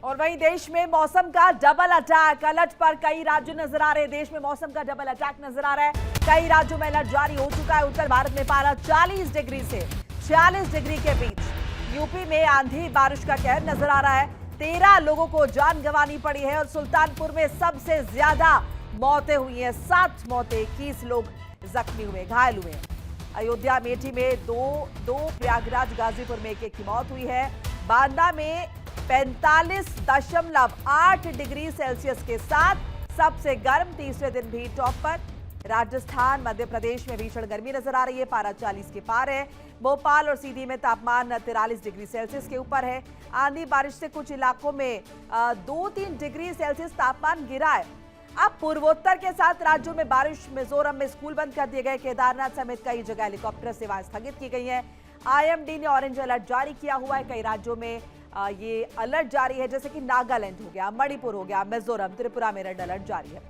और वहीं देश में मौसम का डबल अटैक, अलर्ट पर कई राज्य नजर आ रहे हैं। देश में मौसम का डबल अटैक नजर आ रहा है। कई राज्यों में अलर्ट जारी हो चुका है। उत्तर भारत में पारा 40 डिग्री से 46 डिग्री के बीच। यूपी में आंधी बारिश का कहर नजर आ रहा है। 13 लोगों को जान गंवानी पड़ी है और सुल्तानपुर में सबसे ज्यादा मौतें हुई हैं। 7 मौतें, 21 लोग जख्मी हुए, घायल हुए। अयोध्या मेठी में दो, प्रयागराज गाजीपुर में एक की मौत हुई है। बांदा में 45.8 डिग्री सेल्सियस के साथ सबसे गर्म तीसरे दिन भी टॉप पर। राजस्थान, मध्य प्रदेश में भीषण गर्मी नजर आ रही है। पारा 40 के पार है। भोपाल और सीधी में तापमान 43 डिग्री सेल्सियस के ऊपर है। आंधी बारिश से कुछ इलाकों में 2-3 डिग्री सेल्सियस तापमान गिरा है। अब पूर्वोत्तर के 7 राज्यों में बारिश। मिजोरम में स्कूल बंद कर दिए गए। केदारनाथ समेत कई जगह हेलीकॉप्टर सेवाएं स्थगित की गई हैं। आईएमडी ने ऑरेंज अलर्ट जारी किया हुआ है। कई राज्यों में ये अलर्ट जारी है, जैसे कि नागालैंड हो गया, मणिपुर हो गया, मिजोरम, त्रिपुरा में रेड अलर्ट जारी है।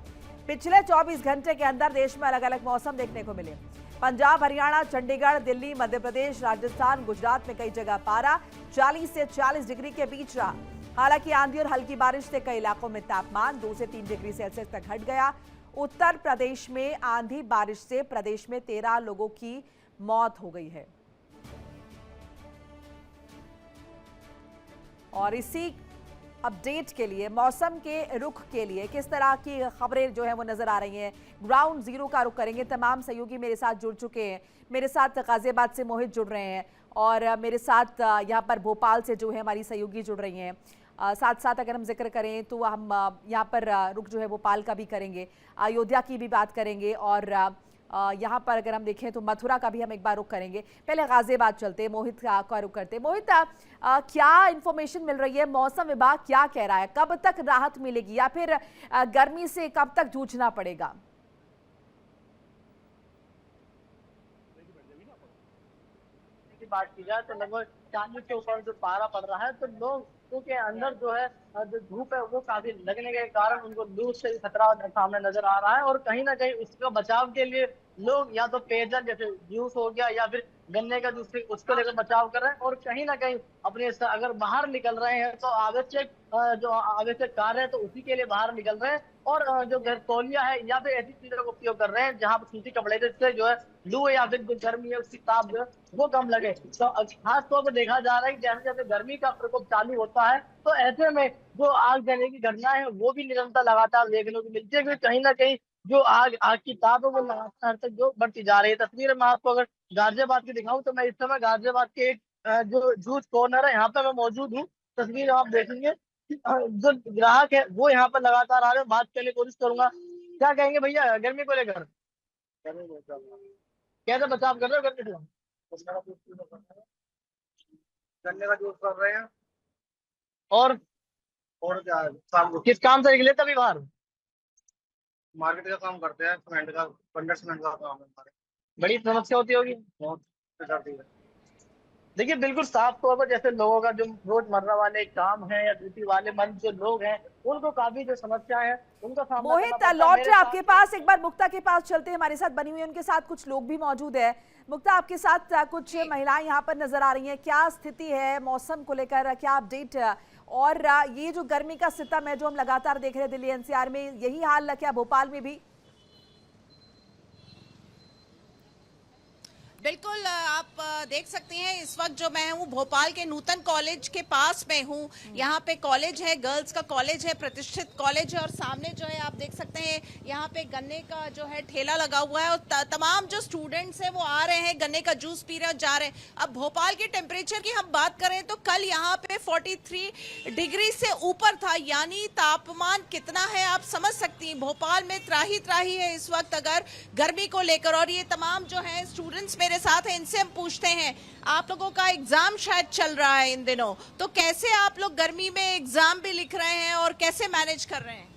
पिछले 24 घंटे के अंदर देश में अलग अलग मौसम देखने को मिले। पंजाब, हरियाणा, चंडीगढ़, दिल्ली, मध्य प्रदेश, राजस्थान, गुजरात में कई जगह पारा 40 से 46 डिग्री के बीच रहा। हालांकि आंधी और हल्की बारिश से कई इलाकों में तापमान 2 से 3 डिग्री सेल्सियस तक घट गया। उत्तर प्रदेश में आंधी बारिश से प्रदेश में 13 लोगों की मौत हो गई है। और इसी अपडेट के लिए, मौसम के रुख के लिए किस तरह की खबरें जो है वो नजर आ रही हैं, ग्राउंड जीरो का रुख करेंगे। तमाम सहयोगी मेरे साथ जुड़ चुके हैं। मेरे साथ गाजियाबाद से मोहित जुड़ रहे हैं और मेरे साथ यहाँ पर भोपाल से जो है हमारी सहयोगी जुड़ रही हैं। साथ साथ अगर हम जिक्र करें तो हम यहाँ पर रुख जो है भोपाल का भी करेंगे, अयोध्या की भी बात करेंगे और यहाँ पर अगर हम देखें तो मथुरा का भी हम एक बार रुख करेंगे। पहले गाजियाबाद चलते, मोहित का रुख करते। मोहित, क्या इंफॉर्मेशन मिल रही है? मौसम विभाग क्या कह रहा है? कब तक राहत मिलेगी या फिर गर्मी से कब तक जूझना पड़ेगा? की बात की जाए तो लगभग 40 के ऊपर जो पारा पड़ रहा है, तो लोगों के अंदर जो है जो धूप है वो काफी लगने के कारण उनको लू से खतरा सामने नजर आ रहा है। और कहीं ना कहीं उसका बचाव के लिए लोग या तो पेयजल जैसे जूस हो गया या फिर गन्ने का जूस, उसको लेकर बचाव कर रहे हैं। और कहीं ना कहीं अपने अगर बाहर निकल रहे हैं तो आवश्यक कार्य है तो उसी के लिए बाहर निकल रहे हैं। और जो घर तौलिया है या फिर ऐसी चीजों का उपयोग कर रहे हैं जहाँ पर सूती कपड़े, जिससे जो है लू या फिर जो गर्मी है उसकी ताप जो है वो कम लगे। तो खास तौर पर देखा जा रहा है कि जैसे जैसे गर्मी का प्रकोप चालू होता है तो ऐसे में जो आग जलने की घटना है वो भी निरंतर लगातार देखने को मिलती है, क्योंकि कहीं ना कहीं जो आग की ताप है वो लगातार तक जो बढ़ती जा रही है। तस्वीर में आपको अगर गाजियाबाद की दिखाऊं तो मैं इस समय गाजियाबाद के एक जो जूस कॉर्नर है यहाँ पे मैं मौजूद हूँ। तस्वीर आप देखेंगे कि, जो ग्राहक है वो यहाँ पर लगातार आ रहे हैं। बात करने की कोशिश करूंगा। क्या कहेंगे भैया गर्मी को लेकर? कैसे बचाव कर रहे हो गर्मी से? गन्ने का जूस कर रहे हैं। और क्या शाम को किस काम से निकले तभी बाहर? मार्केट का काम करते हैं, सीमेंट का, बंडर सीमेंट का काम है हमारे। बड़ी समस्या होती होगी। बहुत है। देखिए बिल्कुल साफ तौर पर जैसे लोगों का जो रोजमर्रा वाले काम है या ड्यूटी वाले मंद जो लोग हैं उनको काफी जो समस्या है उनका सामना करना मोहित, पड़ता है। लौट आपके पास, एक बार मुक्ता के पास चलते हैं। हमारे साथ बनी हुई है, उनके साथ कुछ लोग भी मौजूद है। मुक्ता, आपके साथ कुछ महिलाएं यहाँ पर नजर आ रही हैं। क्या स्थिति है मौसम को लेकर, क्या अपडेट? और ये जो गर्मी का सितम है जो हम लगातार देख रहे हैं दिल्ली एनसीआर में, यही हाल क्या भोपाल में भी? बिल्कुल, आप देख सकते हैं इस वक्त जो मैं हूँ भोपाल के नूतन कॉलेज के पास में हूँ। यहाँ पे कॉलेज है, गर्ल्स का कॉलेज है, प्रतिष्ठित कॉलेज है। और सामने जो है आप देख सकते हैं यहाँ पे गन्ने का जो है ठेला लगा हुआ है और तमाम जो स्टूडेंट्स हैं वो आ रहे हैं, गन्ने का जूस पी रहे हैं और जा रहे हैं। अब भोपाल के टेम्परेचर की हम बात करें तो कल यहाँ पे 43 डिग्री से ऊपर था, यानी तापमान कितना है आप समझ सकती हैं। भोपाल में त्राही त्राही है इस वक्त अगर गर्मी को लेकर। और ये तमाम जो है स्टूडेंट्स मेरे साथ हैं, इनसे हम पूछते हैं, आप लोगों का एग्जाम शायद चल रहा है इन दिनों, तो कैसे आप लोग गर्मी में एग्जाम भी लिख रहे हैं और कैसे मैनेज कर रहे हैं?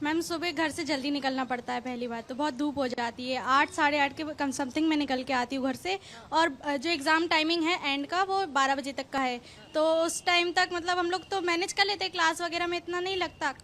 मैम सुबह घर से जल्दी निकलना पड़ता है। पहली बात तो बहुत धूप हो जाती है, 8 साढ़े 8 के कम समथिंग में निकल के आती हूँ घर से। और जो एग्ज़ाम टाइमिंग है एंड का वो 12 बजे तक का है, तो उस टाइम तक मतलब हम लोग तो मैनेज कर लेते हैं, क्लास वगैरह में इतना नहीं लगता।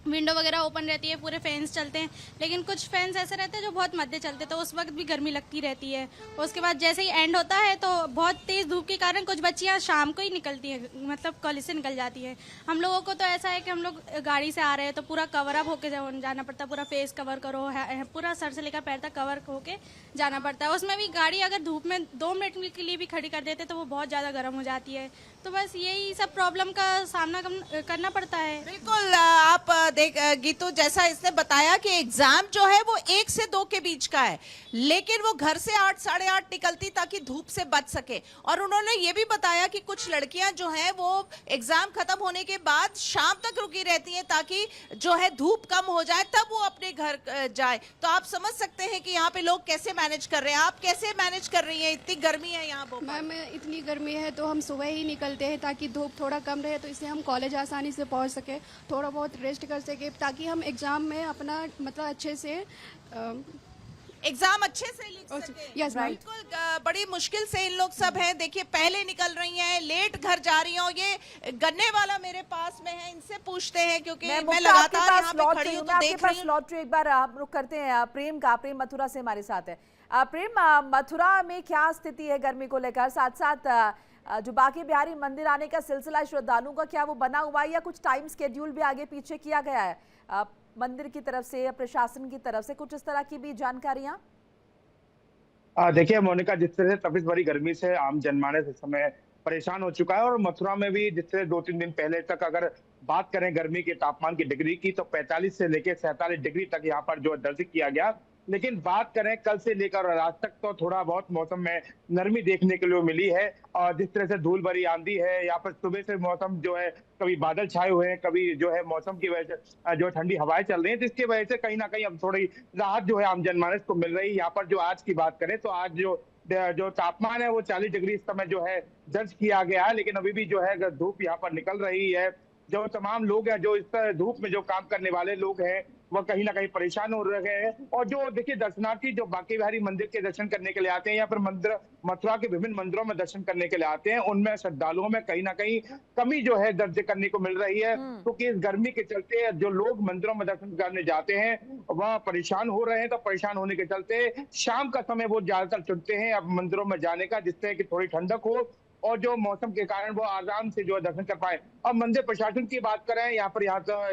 विंडो वगैरह ओपन रहती है, पूरे फैंस चलते हैं, लेकिन कुछ फैंस ऐसे रहते हैं जो बहुत मध्य चलते हैं, तो उस वक्त भी गर्मी लगती रहती है। उसके बाद जैसे ही एंड होता है तो बहुत तेज़ धूप के कारण कुछ बच्चियां शाम को ही निकलती हैं, मतलब कॉलेज से निकल जाती है। हम लोगों को तो ऐसा है कि हम लोग गाड़ी से आ रहे हैं तो पूरा कवर अप होके जाना पड़ता है, पूरा फेस कवर करो, पूरा सर से लेकर पैर तक कवर होके जाना पड़ता है। उसमें भी गाड़ी अगर धूप में 2 मिनट के लिए भी खड़ी कर देते तो वो बहुत ज़्यादा गर्म हो जाती है। तो बस यही सब प्रॉब्लम का सामना करना पड़ता है। बिल्कुल, आप देख गीतू, जैसा इसने बताया कि एग्जाम जो है वो 1 से 2 के बीच का है, लेकिन वो घर से 8 साढ़े 8 निकलती ताकि धूप से बच सके। और उन्होंने ये भी बताया कि कुछ लड़कियां जो हैं वो एग्जाम खत्म होने के बाद शाम तक रुकी रहती हैं ताकि जो है धूप कम हो जाए तब वो अपने घर जाए। तो आप समझ सकते हैं कि यहाँ पे लोग कैसे मैनेज कर रहे हैं। आप कैसे मैनेज कर रही हैं? इतनी गर्मी है यहाँ भोपाल। मैम इतनी गर्मी है तो हम सुबह ही निकलते हैं ताकि धूप थोड़ा कम रहे, तो इससे हम कॉलेज आसानी से पहुंच सके, थोड़ा बहुत रेस्ट कर सके, ताकि हम एग्जाम में अपना मतलब अच्छे से एग्जाम अच्छे से लिख सके। Yes ma'am. बिल्कुल, बड़ी मुश्किल से इन लोग सब हैं। देखिए, पहले निकल रही हैं, लेट घर जा रही हैं। ये गन्ने वाला मेरे पास में है, इनसे पूछते हैं क्योंकि मैं लगातार यहाँ पे खड़ी हूँ तो देख रही हूँ। लौट एक बार हम लोग करते हैं प्रेम का। प्रेम मथुरा से हमारे साथ है। प्रेम, मथुरा में क्या स्थिति है गर्मी को लेकर? साथ साथ जो बांके बिहारी मंदिर आने का सिलसिला श्रद्धालुओं का, क्या वो बना हुआ है या कुछ टाइम स्केड्यूल भी आगे पीछे किया गया है मंदिर की तरफ से या प्रशासन की तरफ से? कुछ इस तरह की भी जानकारियां? देखिए मोनिका, जिस तरह से तपिश भरी गर्मी से आम जनमानस इस समय परेशान हो चुका है, और मथुरा में भी जिस तरह 2-3 दिन पहले तक अगर बात करें गर्मी के तापमान की डिग्री की, तो 45 से लेकर 47 डिग्री तक यहाँ पर जो दर्ज किया गया। लेकिन बात करें कल से लेकर आज तक, तो थोड़ा बहुत मौसम में नरमी देखने के लिए मिली है। और जिस तरह से धूल भरी आंधी है, यहाँ पर सुबह से मौसम जो है कभी बादल छाए हुए हैं, कभी जो है मौसम की वजह से जो ठंडी हवाएं चल रही हैं, जिसकी वजह से कहीं ना कहीं अब थोड़ी राहत जो है आम जनमानस को मिल रही है। यहाँ पर जो आज की बात करें तो आज जो तापमान है वो 40 डिग्री इस समय जो है दर्ज किया गया है। लेकिन अभी भी जो है धूप यहाँ पर निकल रही है। जो तमाम लोग हैं, जो इस धूप में जो काम करने वाले लोग हैं, वह कहीं ना कहीं परेशान हो रहे हैं। और जो देखिए दर्शनार्थी जो बांके बिहारी मंदिर के दर्शन करने के लिए आते हैं, या फिर मंदिर मथुरा के विभिन्न मंदिरों में दर्शन करने के लिए आते हैं, उनमें श्रद्धालुओं में कहीं ना कहीं कमी जो है दर्ज करने को मिल रही है। क्योंकि इस गर्मी के चलते जो लोग मंदिरों में दर्शन करने जाते हैं वह परेशान हो रहे हैं। तो परेशान होने के चलते शाम का समय वो ज्यादातर चुनते हैं अब मंदिरों में जाने का, जिससे कि थोड़ी ठंडक हो और जो मौसम के कारण वो आराम से जो है दर्शन कर पाए। अब मंदिर प्रशासन की बात करें, यहाँ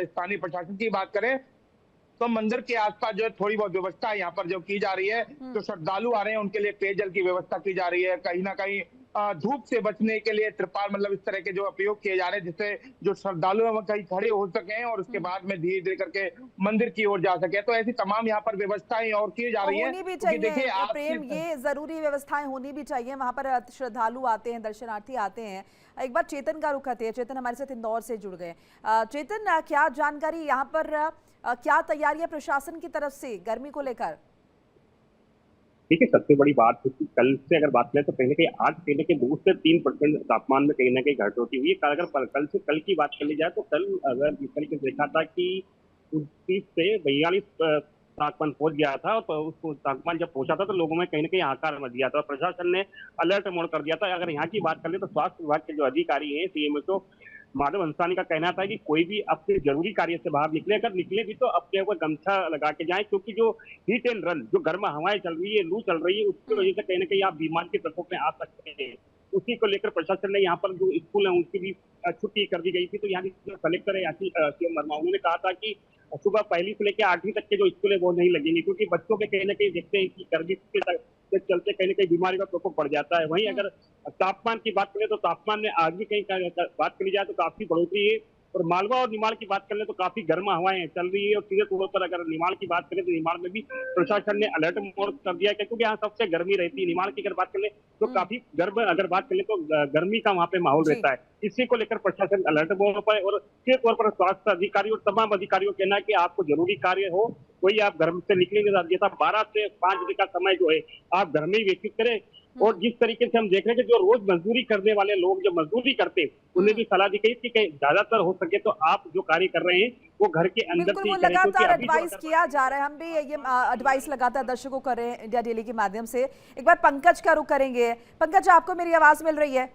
स्थानीय प्रशासन की बात करें, तो मंदिर के आसपास जो है थोड़ी बहुत व्यवस्था यहाँ पर जो की जा रही है। जो श्रद्धालु आ रहे हैं उनके लिए पेयजल की व्यवस्था की जा रही है। कहीं ना कहीं धूप से बचने के लिए त्रिपाल, मतलब इस तरह के जो उपयोग किए जा रहे हैं, जिससे जो श्रद्धालु हैं वो कहीं खड़े हो सके और उसके बाद में धीरे धीरे करके मंदिर की ओर जा सके। तो ऐसी तमाम यहाँ पर व्यवस्थाएं और की जा रही है। होनी भी चाहिए प्रेम, ये जरूरी व्यवस्थाएं होनी भी चाहिए। वहां पर श्रद्धालु आते हैं, दर्शनार्थी आते हैं। एक बार चेतन का रुख करते हैं। चेतन हमारे साथ इंदौर से जुड़ गए। चेतन, क्या जानकारी यहाँ पर, क्या तैयारियां प्रशासन की तरफ से गर्मी को लेकर? ठीक है, सबसे बड़ी बात है कि कल से अगर बात करें तो कहीं ना कहीं आज पहले के 2 से 3% तापमान में कहीं ना कहीं घटोती हुई है। अगर कल की बात कर ली जाए तो कल अगर इस तरीके से देखा था कि 29 से 42 तापमान पहुंच गया था, तो उस तापमान जब पहुंचा था तो लोगों में कहीं ना कहीं हाहाकार मच गया था। प्रशासन ने अलर्ट मोड कर दिया था। अगर यहाँ की बात कर ले तो स्वास्थ्य विभाग के जो अधिकारी हैं, सीएमएचओ माधव हंसानी का कहना था कि कोई भी अपने जरूरी कार्य से बाहर निकले, अगर निकले भी तो अपने ऊपर गमछा लगा के जाएं, क्योंकि जो हीट एंड रन, जो गर्म हवाएं चल रही है, लू चल रही है, उसकी वजह से कहीं ना कहीं आप बीमारी के प्रकोप में आ सकते हैं। उसी को लेकर प्रशासन ने यहाँ पर जो स्कूल है उनकी भी छुट्टी कर दी गई थी। तो यहाँ की जो कलेक्टर है सीएम वर्मा, उन्होंने कहा था कि सुबह 1 से लेकर 8वीं तक के जो स्कूल है वो नहीं लगेंगे, क्योंकि बच्चों के कहीं ना कहीं देखते हैं कि गर्मी के चलते कहीं ना कहीं बीमारी का प्रकोप बढ़ जाता है। वहीं अगर तापमान की बात करें तो तापमान में आज भी कहीं बात करी जाए तो काफी बढ़ोतरी है। और मालवा और निमाड़ की बात करें तो काफी गर्म हवाएं चल रही है। और सीधे तौर पर अगर निमाड़ की बात करें तो निमाड़ में भी प्रशासन ने अलर्ट मोड कर दिया है, क्योंकि यहाँ सबसे गर्मी रहती है। निमाड़ की अगर बात करें तो काफी गर्म, अगर बात करें तो गर्मी का वहाँ पे माहौल रहता है। इसी को लेकर प्रशासन अलर्ट मोड पर है। और सीधे तौर पर स्वास्थ्य अधिकारी और तमाम अधिकारियों कहना है कि आपको जरूरी कार्य हो, कोई आप घर से निकलेंगे, जैसा 12 से 5 बजे का समय जो है आप घर में ही व्यतीत करें। और जिस तरीके से हम देख रहे हैं कि जो रोज मजदूरी करने वाले लोग जो मजदूरी करते हैं, उन्हें भी सलाह दी गई कि ज्यादातर हो सके तो आप जो कार्य कर रहे हैं वो घर के अंदर से ही करें। लगातार एडवाइस किया जा रहा है, हम भी ये एडवाइस लगातार दर्शकों कर रहे हैं इंडिया डेली के माध्यम से। एक बार पंकज का रुख करेंगे। पंकज, आपको मेरी आवाज मिल रही है?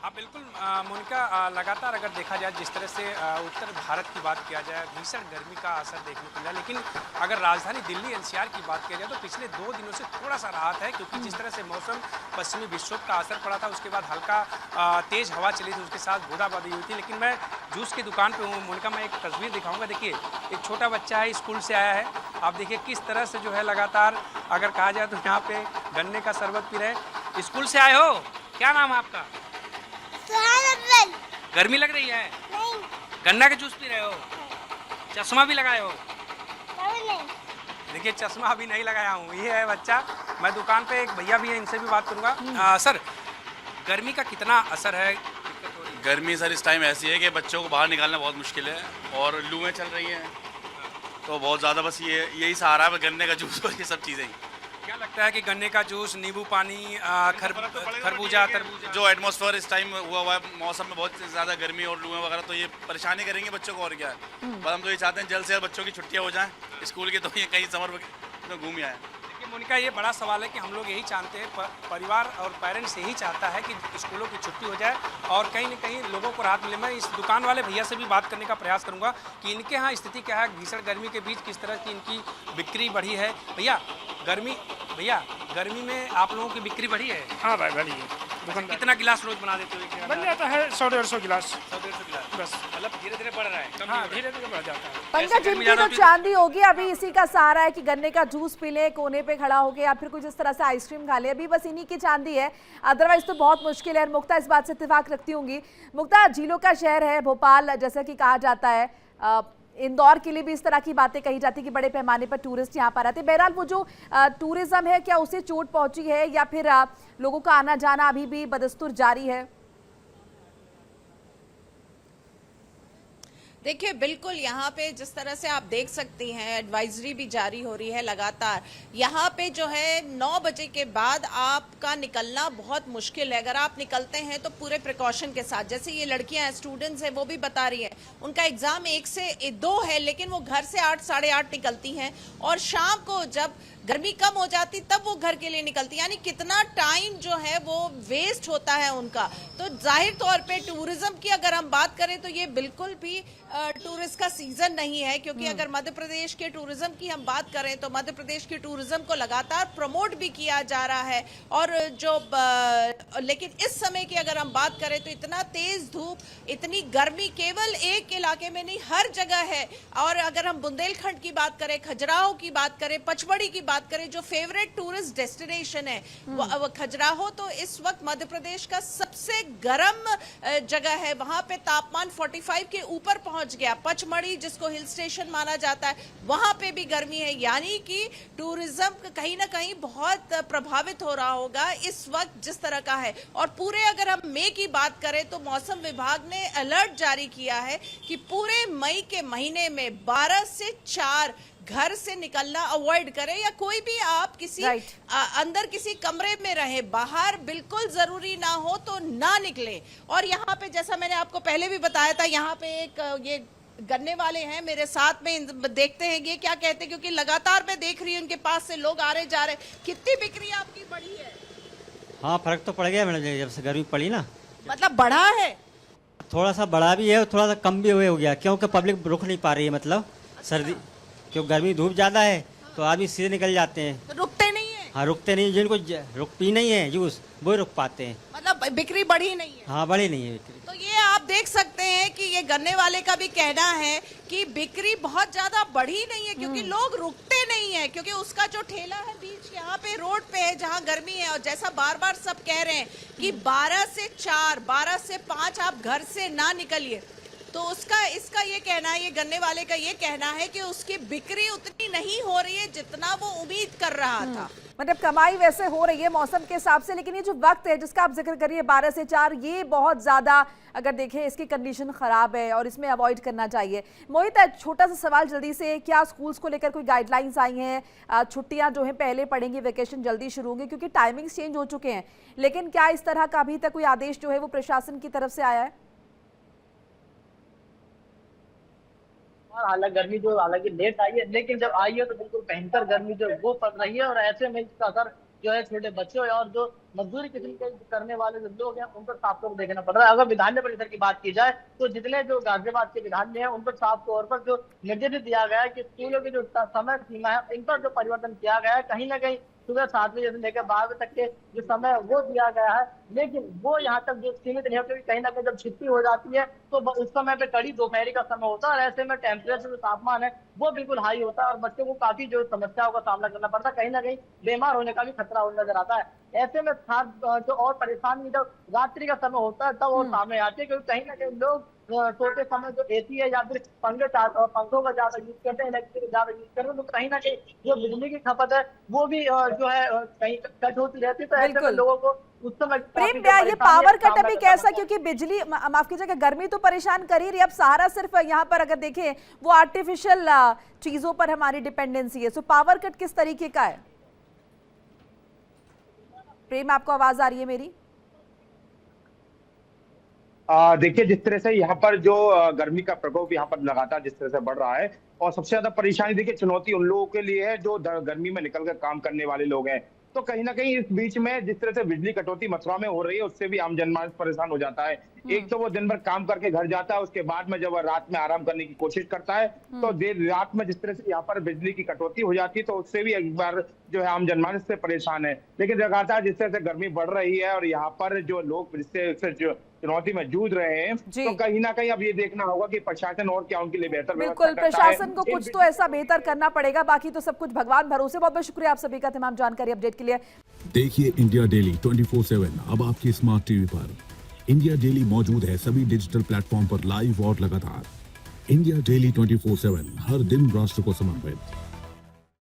हाँ बिल्कुल मोनिका, लगातार अगर देखा जाए जिस तरह से उत्तर भारत की बात किया जाए भीषण गर्मी का असर देखने को मिला, लेकिन अगर राजधानी दिल्ली एनसीआर की बात किया जाए तो पिछले 2 दिनों से थोड़ा सा राहत है, क्योंकि जिस तरह से मौसम पश्चिमी विक्षोभ का असर पड़ा था, उसके बाद हल्का तेज हवा चली थी, उसके साथ बूंदाबांदी हुई थी। लेकिन मैं जूस की दुकान पर हूँ मोनिका, मैं एक तस्वीर दिखाऊंगा। देखिए एक छोटा बच्चा है, स्कूल से आया है, आप देखिए किस तरह से जो है लगातार अगर कहा जाए तो यहाँ पे गन्ने का शरबत पी रहे। स्कूल से आए हो, क्या नाम है आपका? गर्मी लग रही है? नहीं। गन्ना का जूस पी रहे हो? चश्मा भी लगाए हो? नहीं। देखिए चश्मा अभी नहीं लगाया हूँ। ये है बच्चा। मैं दुकान पे एक भैया भी है, इनसे भी बात करूँगा। सर, गर्मी का कितना असर है? गर्मी सर इस टाइम ऐसी है कि बच्चों को बाहर निकालना बहुत मुश्किल है और लूएं चल रही हैं, तो बहुत ज़्यादा बस यही सहारा है गन्ने का जूस और ये सब चीज़ें। क्या लगता है कि गन्ने का जूस, नींबू पानी, खरबूजा, तरबूजा, जो एटमॉस्फेयर इस टाइम हुआ है मौसम में बहुत ज़्यादा गर्मी और लूएं वगैरह, तो ये परेशानी करेंगे बच्चों को, और क्या है। पर हम तो ये चाहते हैं जल्द से जल्द बच्चों की छुट्टियाँ हो जाएं स्कूल की, तो ये कहीं समर में घूम आए। देखिए मोनिका, ये बड़ा सवाल है कि हम लोग यही चाहते हैं, परिवार और पेरेंट्स यही चाहता है कि स्कूलों की छुट्टी हो जाए और कहीं ना कहीं लोगों को राहत मिले। मैं इस दुकान वाले भैया से भी बात करने का प्रयास करूंगा कि इनके यहाँ स्थिति क्या है, भीषण गर्मी के बीच किस तरह की इनकी बिक्री बढ़ी है। भैया गर्मी में आप लोगों की बिक्री बढ़ी है? हाँ भाई बढ़ी है। दुकान कितना गिलास रोज बना देते हो? बन जाता है 100-150 गिलास। 100-150 गिलास बस, मतलब धीरे धीरे बढ़ रहा है। हाँ धीरे धीरे बढ़ जाता है। पंकज, इनकी तो चांदी होगी, अभी इसी का सहारा है कि गन्ने का जूस पी ले, कोने पे खड़ा होके, या फिर कुछ इस तरह से आइसक्रीम खा ले। अभी बस इन्हीं की चांदी है, अदरवाइज तो बहुत मुश्किल है। मुक्ता इस बात से इत्तेफाक रखती होंगी। मुक्ता, झीलों का शहर है भोपाल, जैसा कि कहा जाता है। इंदौर के लिए भी इस तरह की बातें कही जाती कि बड़े पैमाने पर टूरिस्ट यहाँ पर आते। बहरहाल वो जो टूरिज्म है, क्या उसे चोट पहुंची है या फिर लोगों का आना जाना अभी भी बदस्तूर जारी है? देखिए बिल्कुल, यहाँ पे जिस तरह से आप देख सकती हैं एडवाइजरी भी जारी हो रही है लगातार। यहाँ पे जो है 9 बजे के बाद आपका निकलना बहुत मुश्किल है। अगर आप निकलते हैं तो पूरे प्रिकॉशन के साथ। जैसे ये लड़कियां स्टूडेंट्स हैं, वो भी बता रही हैं उनका एग्जाम 1 से 2 है, लेकिन वो घर से 8 साढ़े 8 निकलती हैं और शाम को जब गर्मी कम हो जाती तब वो घर के लिए निकलती। यानी कितना टाइम जो है वो वेस्ट होता है उनका। तो जाहिर तौर पे टूरिज्म की अगर हम बात करें तो ये बिल्कुल भी टूरिस्ट का सीजन नहीं है, क्योंकि अगर मध्य प्रदेश के टूरिज्म की हम बात करें तो मध्य प्रदेश के टूरिज्म को लगातार प्रमोट भी किया जा रहा है। और लेकिन इस समय की अगर हम बात करें तो इतना तेज धूप, इतनी गर्मी केवल एक इलाके में नहीं हर जगह है। और अगर हम बुंदेलखंड की बात करें, खजुराहो की बात करें, पचमढ़ी की बात करें, जो फेवरेट टूरिस्ट डेस्टिनेशन है वो खजुराहो, तो इस वक्त मध्य प्रदेश का सबसे गर्म जगह है। वहां पे तापमान 45 के ऊपर पहुंच गया। पचमढ़ी जिसको हिल स्टेशन माना जाता है, वहां पे भी गर्मी है। यानी कि टूरिज्म कहीं ना कहीं बहुत प्रभावित हो रहा होगा इस वक्त जिस तरह का है। और पूरे अगर हम मई की बात करें तो मौसम विभाग ने अलर्ट जारी किया है कि पूरे मई के महीने में 12 से 4 घर से निकलना अवॉइड करें, या कोई भी आप किसी अंदर किसी कमरे में रहे, बाहर बिल्कुल जरूरी ना हो तो ना निकले। और यहाँ पे जैसा मैंने आपको पहले भी बताया था, यहाँ पे एक ये गन्ने वाले हैं मेरे साथ में, देखते हैं ये क्या कहते हैं, क्योंकि लगातार मैं देख रही हूँ उनके पास से लोग आ रहे जा रहे। कितनी बिक्री आपकी बढ़ी है? हाँ फर्क तो पड़ गया मैडम, जब से गर्मी पड़ी ना। मतलब बढ़ा है? थोड़ा सा बढ़ा भी है और थोड़ा सा कम भी हो गया, क्योंकि पब्लिक रुक नहीं पा रही है। मतलब सर्दी, क्यों गर्मी धूप ज्यादा है तो आदमी सीधे निकल जाते हैं। तो रुकते नहीं है? हाँ रुकते नहीं, जिनको रुक पी नहीं है जूस वो रुक पाते हैं। मतलब बिक्री बढ़ी नहीं है? हाँ बढ़ी नहीं है बिक्री। तो ये आप देख सकते हैं कि ये गन्ने वाले का भी कहना है कि बिक्री बहुत ज्यादा बढ़ी नहीं है, क्योंकि लोग रुकते नहीं है। क्योंकि उसका जो ठेला है बीच यहाँ पे रोड पे है जहाँ गर्मी है, और जैसा बार बार सब कह रहे हैं कि 12 से 4, 12 से 5 आप घर से ना निकलिए, तो इसका ये कहना है, ये गन्ने वाले का ये कहना है कि उसकी बिक्री उतनी नहीं हो रही है जितना वो उम्मीद कर रहा था। मतलब कमाई वैसे हो रही है मौसम के हिसाब से, लेकिन ये जो वक्त है जिसका आप जिक्र करिए 12 से 4, ये बहुत ज्यादा अगर देखें इसकी कंडीशन खराब है और इसमें अवॉइड करना चाहिए। मोहित, छोटा सा सवाल जल्दी से, क्या स्कूल्स को लेकर कोई गाइडलाइंस आई हैं? छुट्टियां जो है पहले पड़ेंगी, वेकेशन जल्दी शुरू होंगे क्योंकि टाइमिंग्स चेंज हो चुके हैं, लेकिन क्या इस तरह का अभी तक कोई आदेश जो है वो प्रशासन की तरफ से आया है? हालांकि लेट आई है, लेकिन जब आई है तो बिल्कुल भयंकर गर्मी जो वो पड़ रही है। और ऐसे में इसका असर जो है छोटे बच्चे और जो मजदूरी किस्म के करने वाले जो लोग हैं उन पर साफ तौर पर देखना पड़ रहा है। अगर विधानसभा परिसर की बात की जाए तो जितने जो गाजियाबाद के विधान हैं उन पर साफ तौर पर जो निर्देश दिया गया है कि स्कूलों की जो समय सीमा है इन पर जो परिवर्तन किया गया है, कहीं ना कहीं सुबह 7 बजे से लेकर 12 बजे तक के जो समय है वो दिया गया है, लेकिन वो यहाँ तक जो सीमित नहीं होती, कहीं ना कहीं जब छुट्टी हो जाती है तो उस समय पे कड़ी दोपहरी का समय होता है और ऐसे में टेम्परेचर जो तापमान है वो बिल्कुल हाई होता है और बच्चों को काफी जो समस्याओं का सामना करना पड़ता है, कहीं ना कहीं बीमार होने का भी खतरा नजर आता है। ऐसे में जो और परेशानी जब रात्रि का समय होता है तब वो सामने आती है, क्योंकि कहीं ना कहीं लोग सोते समय जो एसी है या फिर पंखों का ज्यादा यूज करते हैं, इलेक्ट्रिक ज्यादा यूज करते हैं, तो कहीं ना कहीं जो बिजली की खपत है वो भी जो है कहीं कट होती रहती है। तो ऐसे में लोगों को उस समय प्रेम भैया, ये पावर कट अभी कैसा, क्योंकि बिजली माफ कीजिएगा गर्मी तो परेशान कर ही रही है, अब सहारा सिर्फ यहाँ पर अगर देखें वो आर्टिफिशियल चीजों पर हमारी डिपेंडेंसी है, सो पावर कट किस तरीके का है? प्रेम, आपको आवाज आ रही है मेरी? देखिए जिस तरह से यहाँ पर जो गर्मी का प्रकोप यहाँ पर लगातार जिस तरह से बढ़ रहा है, और सबसे ज्यादा परेशानी देखिए चुनौती उन लोगों के लिए है जो गर्मी में निकलकर काम करने वाले लोग हैं। तो कहीं ना कहीं इस बीच में जिस तरह से बिजली कटौती मथुरा में हो रही है उससे भी आम जनमानस परेशान हो जाता है। एक तो वो दिन भर काम करके घर जाता है, उसके बाद में जब वह रात में आराम करने की कोशिश करता है तो देर रात में जिस तरह से यहाँ पर बिजली की कटौती हो जाती है तो उससे भी एक बार जो है आम जनमानस से परेशान है। लेकिन लगातार जिस तरह से गर्मी बढ़ रही है और यहाँ पर जो लोग जिससे जो चुनौती में जूझ रहे हैं, तो कहीं ना कहीं अब ये देखना होगा कि प्रशासन और क्या उनके लिए बेहतर बिल्कुल प्रशासन को कुछ तो ऐसा बेहतर करना पड़ेगा, बाकी तो सब कुछ भगवान भरोसे। बहुत बहुत शुक्रिया आप सभी का तमाम जानकारी अपडेट के लिए। देखिए इंडिया डेली 24/7 अब आपकी स्मार्ट टीवी पर। इंडिया डेली मौजूद है सभी डिजिटल प्लेटफॉर्म पर लाइव और लगातार। इंडिया डेली 24/7 हर दिन राष्ट्र को समर्पित।